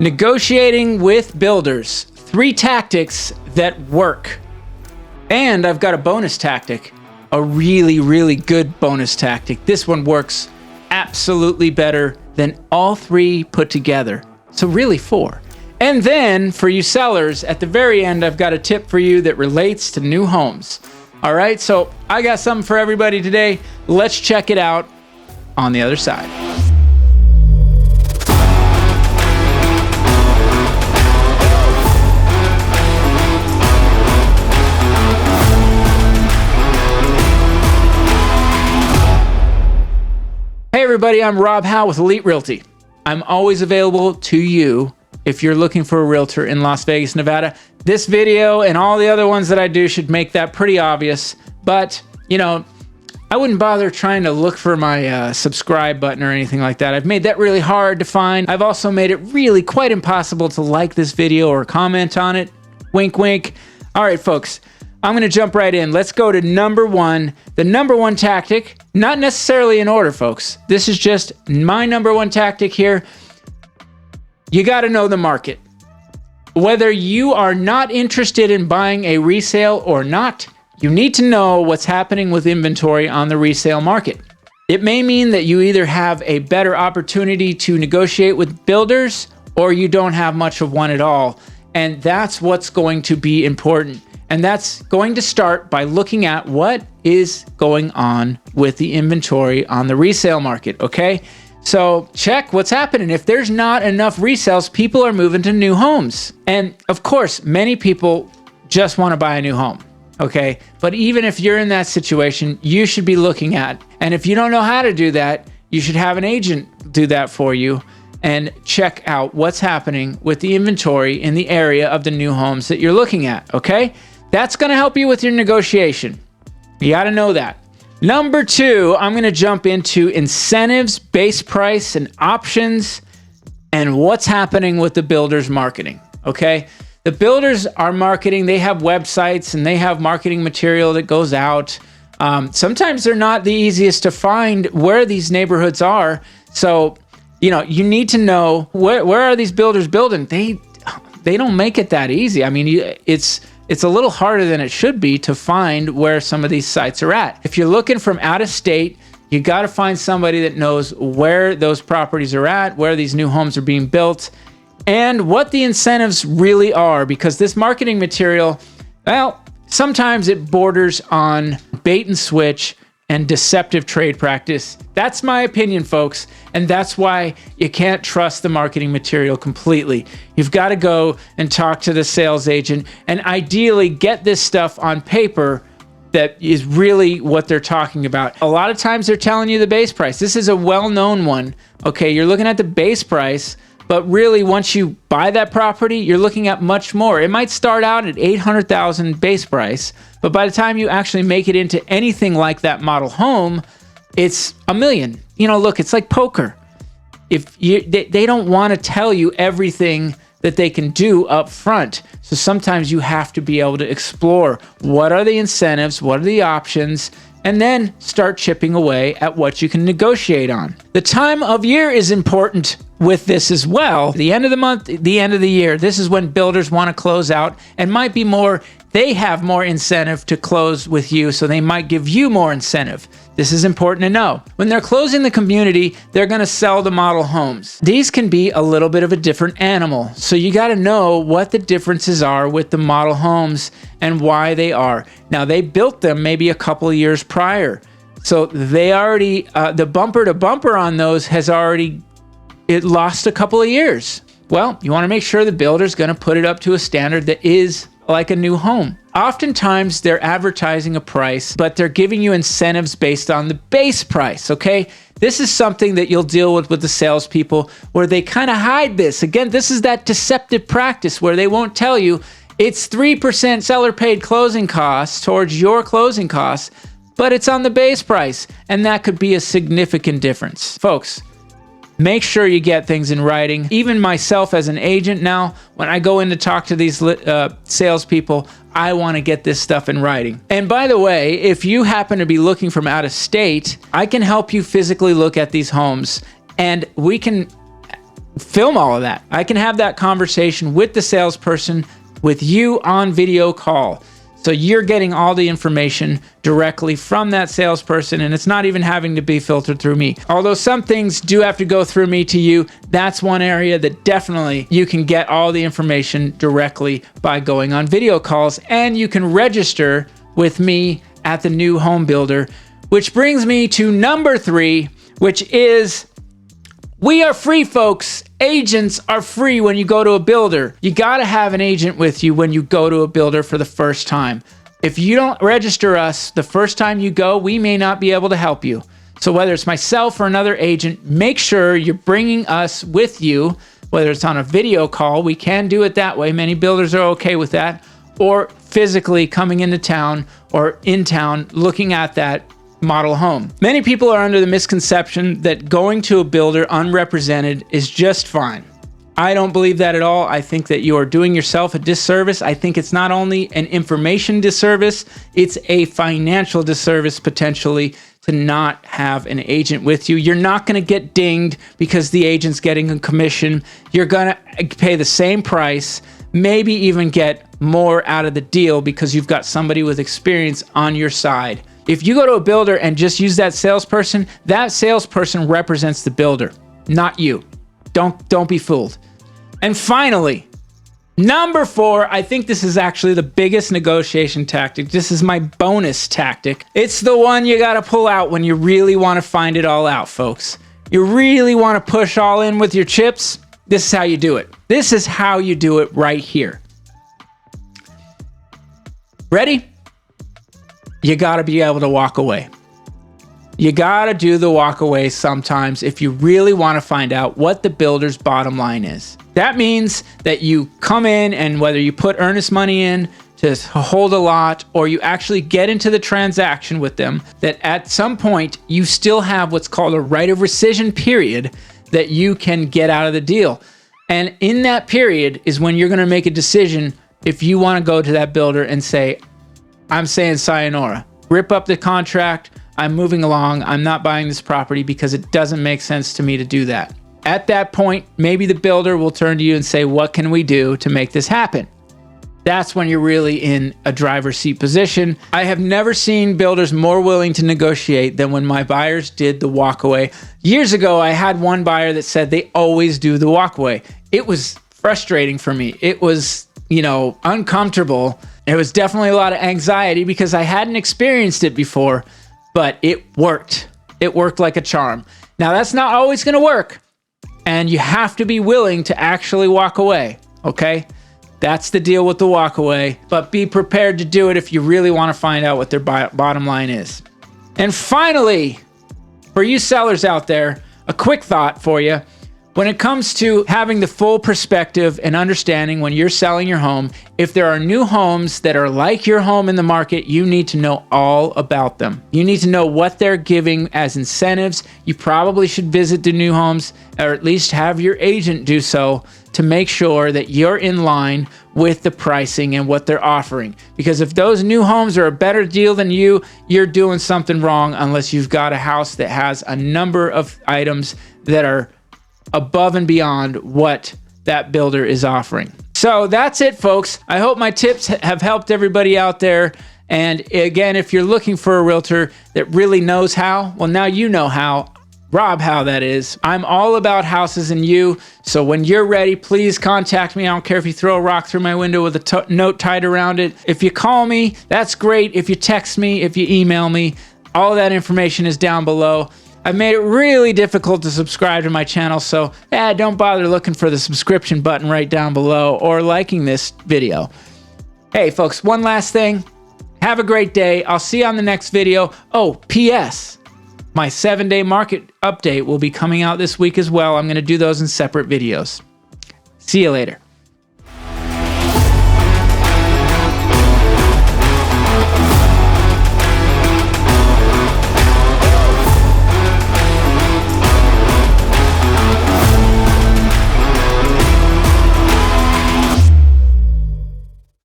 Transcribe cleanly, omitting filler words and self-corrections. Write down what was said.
Negotiating with builders. 3 tactics that work. And I've got a bonus tactic. A really, really good bonus tactic. This one works absolutely better than all 3 put together. So really 4. And then for you sellers, at the very end, I've got a tip for you that relates to new homes. All right, so I got something for everybody today. Let's check it out on the other side. Hey everybody, I'm Rob Howe with Elite Realty. I'm always available to you if you're looking for a realtor in Las Vegas, Nevada. This video and all the other ones that I do should make that pretty obvious, but you know, I wouldn't bother trying to look for my subscribe button or anything like that. I've made that really hard to find. I've also made it really quite impossible to like this video or comment on it. Wink, wink. All right, folks. I'm going to jump right in. Let's go to number 1. The number 1 tactic, not necessarily in order, folks. This is just my number 1 tactic here. You got to know the market. Whether you are not interested in buying a resale or not, you need to know what's happening with inventory on the resale market. It may mean that you either have a better opportunity to negotiate with builders or you don't have much of one at all. And that's what's going to be important. And that's going to start by looking at what is going on with the inventory on the resale market, okay? So check what's happening. If there's not enough resales, people are moving to new homes. And of course, many people just want to buy a new home, okay? But even if you're in that situation, you should be looking at, and if you don't know how to do that, you should have an agent do that for you and check out what's happening with the inventory in the area of the new homes that you're looking at, okay? That's going to help you with your negotiation. You got to know that. Number 2, I'm going to jump into incentives, base price, and options, and what's happening with the builders marketing, okay? The builders are marketing. They have websites, and they have marketing material that goes out. Sometimes they're not the easiest to find where these neighborhoods are. So, you know, you need to know where are these builders building? They don't make it that easy. I mean, it's a little harder than it should be to find where some of these sites are at. If you're looking from out of state, you got to find somebody that knows where those properties are at, where these new homes are being built, and what the incentives really are, because this marketing material, well, sometimes it borders on bait and switch and deceptive trade practice. That's my opinion, folks. And that's why you can't trust the marketing material completely. You've got to go and talk to the sales agent and ideally get this stuff on paper that is really what they're talking about. A lot of times they're telling you the base price. This is a well-known one. Okay, you're looking at the base price, but really once you buy that property, you're looking at much more. It might start out at $800,000 base price, but by the time you actually make it into anything like that model home, it's $1 million. You know, look, it's like poker. They don't want to tell you everything that they can do up front. So sometimes you have to be able to explore what are the incentives, what are the options, and then start chipping away at what you can negotiate on. The time of year is important with this as well. The end of the month, the end of the year, this is when builders want to close out and might be more, they have more incentive to close with you, so they might give you more incentive. This is important to know. When they're closing the community, they're going to sell the model homes. These can be a little bit of a different animal, so you got to know what the differences are with the model homes and why they are. Now, they built them maybe a couple of years prior, so they already, the bumper to bumper on those has already, it lost a couple of years. Well, you want to make sure the builder's going to put it up to a standard that is like a new home. Oftentimes they're advertising a price, but they're giving you incentives based on the base price, okay? This is something that you'll deal with the salespeople where they kind of hide this. Again, this is that deceptive practice where they won't tell you it's 3% seller paid closing costs towards your closing costs, but it's on the base price, and that could be a significant difference. Folks, make sure you get things in writing. Even myself as an agent now, when I go in to talk to these salespeople, I want to get this stuff in writing. And by the way, if you happen to be looking from out of state, I can help you physically look at these homes, and we can film all of that. I can have that conversation with the salesperson, with you on video call. So you're getting all the information directly from that salesperson, and it's not even having to be filtered through me. Although some things do have to go through me to you, that's one area that definitely you can get all the information directly by going on video calls, and you can register with me at the new home builder, which brings me to number 3, which is we are free, folks. Agents are free when you go to a builder. You got to have an agent with you when you go to a builder for the first time. If you don't register us the first time you go, we may not be able to help you. So whether it's myself or another agent, make sure you're bringing us with you, whether it's on a video call. We can do it that way. Many builders are okay with that. Or physically coming into town or in town looking at that model home. Many people are under the misconception that going to a builder unrepresented is just fine. I don't believe that at all. I think that you are doing yourself a disservice. I think it's not only an information disservice, it's a financial disservice potentially to not have an agent with you. You're not going to get dinged because the agent's getting a commission. You're going to pay the same price, maybe even get more out of the deal because you've got somebody with experience on your side. If you go to a builder and just use that salesperson represents the builder, not you. Don't be fooled. And finally, number 4, I think this is actually the biggest negotiation tactic. This is my bonus tactic. It's the one you got to pull out when you really want to find it all out, folks. You really want to push all in with your chips. This is how you do it. This is how you do it right here. Ready? You got to be able to walk away. You got to do the walk away sometimes if you really want to find out what the builder's bottom line is. That means that you come in and whether you put earnest money in to hold a lot or you actually get into the transaction with them, that at some point you still have what's called a right of rescission period that you can get out of the deal. And in that period is when you're going to make a decision if you want to go to that builder and say, I'm saying sayonara. Rip up the contract. I'm moving along. I'm not buying this property because it doesn't make sense to me to do that. At that point, maybe the builder will turn to you and say, what can we do to make this happen? That's when you're really in a driver's seat position. I have never seen builders more willing to negotiate than when my buyers did the walkaway. Years ago, I had one buyer that said they always do the walkaway. It was frustrating for me. It was, uncomfortable. It was definitely a lot of anxiety because I hadn't experienced it before, but it worked. It worked like a charm. Now, that's not always going to work, and you have to be willing to actually walk away, okay? That's the deal with the walk away, but be prepared to do it if you really want to find out what their bottom line is. And finally, for you sellers out there, a quick thought for you. When it comes to having the full perspective and understanding when you're selling your home, if there are new homes that are like your home in the market, you need to know all about them. You need to know what they're giving as incentives. You probably should visit the new homes or at least have your agent do so to make sure that you're in line with the pricing and what they're offering. Because if those new homes are a better deal than you, you're doing something wrong unless you've got a house that has a number of items that are above and beyond what that builder is offering. So that's it, folks. I hope my tips have helped everybody out there. And again, if you're looking for a realtor that really knows how, well, now you know how. Rob, how that is. I'm all about houses and you. So when you're ready, please contact me. I don't care if you throw a rock through my window with a note tied around it. If you call me, that's great. If you text me, if you email me, all of that information is down below. I've made it really difficult to subscribe to my channel, so don't bother looking for the subscription button right down below or liking this video. Hey, folks, one last thing. Have a great day. I'll see you on the next video. Oh, P.S. My 7-day market update will be coming out this week as well. I'm going to do those in separate videos. See you later.